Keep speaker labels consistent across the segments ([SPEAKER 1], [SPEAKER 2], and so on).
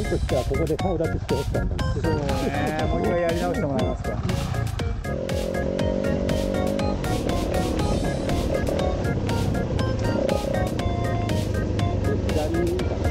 [SPEAKER 1] いとしてはここで顔立ちしてほしかったんです。
[SPEAKER 2] そうね、もう一回やり直してもらえますか。
[SPEAKER 1] 左かな。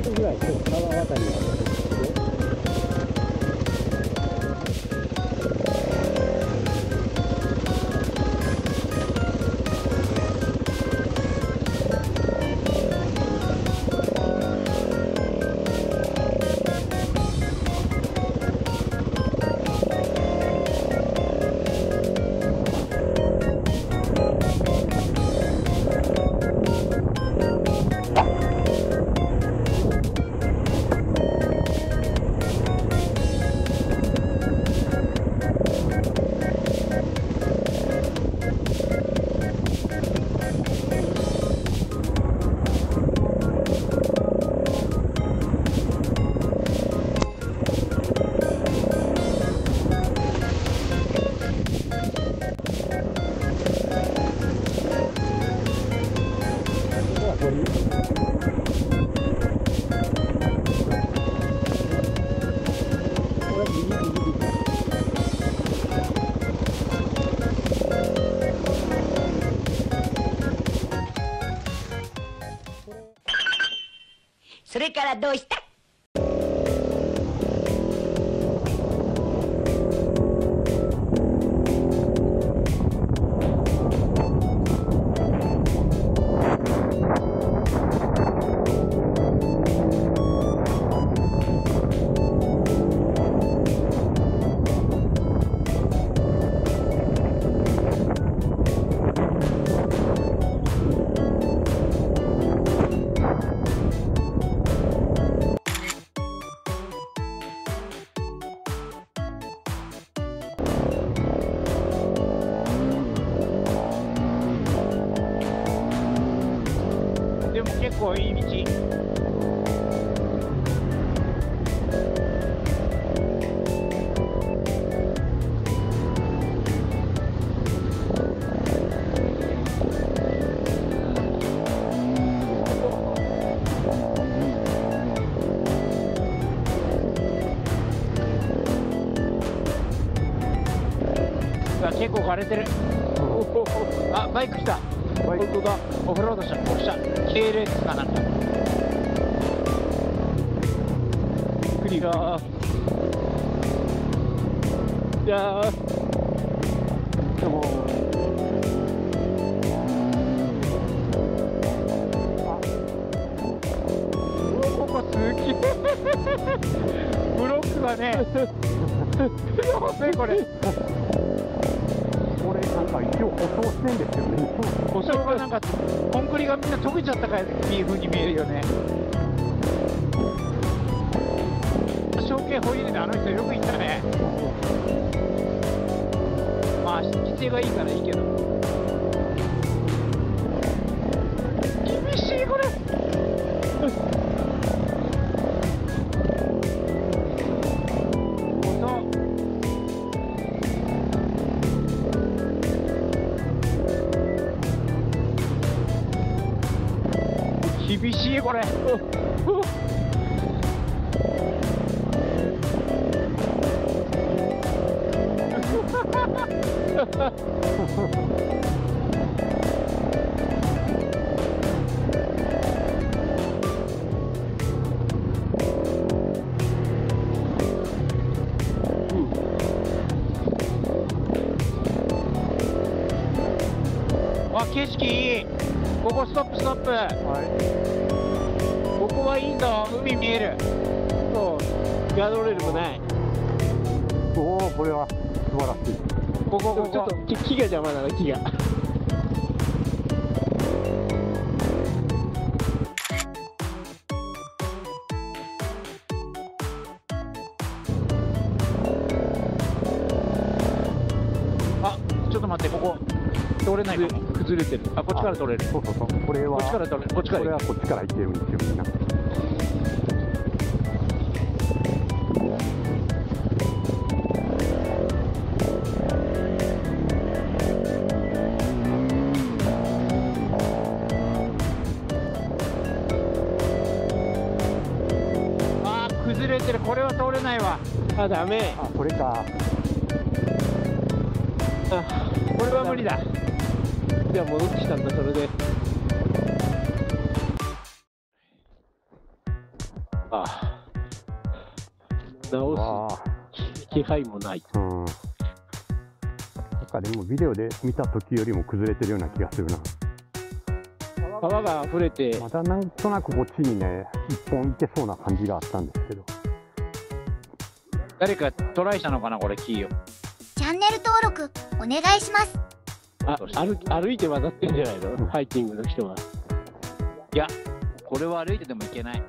[SPEAKER 1] ぐらい川渡りがあるんですけど、
[SPEAKER 3] それからどうした？
[SPEAKER 2] でも結構いい道。結構枯れてる。あ、バイク来た。本当だ。オフロードした。系列かなんか。クリアー。じゃあ。でも。ここすげえ。ブロックがね。やべえこれ。
[SPEAKER 1] なんか一応舗装してんですよね。
[SPEAKER 2] 舗装がなんかコンクリがみんな溶けちゃったかっていう風に見えるよね。証券保有であの人よく行ったね。まあ規制がいいからいいけど厳しいこれ。厳しいこれ。あ、景色いい。ここストップストップ。ここはいいんだ、海見える。そう、ガードレールもない。
[SPEAKER 1] おお、これは素晴らしい。
[SPEAKER 2] ここ
[SPEAKER 1] ちょっと木が邪魔だな、木が。
[SPEAKER 2] あ、ちょっと待って、ここ通れないかも。
[SPEAKER 1] 崩れてる。
[SPEAKER 2] あ、こっちから通れる。
[SPEAKER 1] そうそうそう。これは
[SPEAKER 2] こっちから通れる。こっちから。
[SPEAKER 1] これはこっちから行けるんですよ、みんな。
[SPEAKER 2] あー、崩れてる。これは通れないわ。あ、ダメ。
[SPEAKER 1] あ、これか。
[SPEAKER 2] あ、これは無理だ。じゃあ戻ってきたんだ、それで。ああ、直す気配もない。
[SPEAKER 1] うん。なんかでもビデオで見た時よりも崩れてるような気がするな。
[SPEAKER 2] 川が溢れて、
[SPEAKER 1] またなんとなくこっちにね、一本行けそうな感じがあったんですけど。
[SPEAKER 2] 誰かトライしたのかな、これ、キーを。
[SPEAKER 3] チャンネル登録お願いします。
[SPEAKER 2] 歩いて渡ってんじゃないの、ハイキングの人は。いや、これは歩いてでも行けない。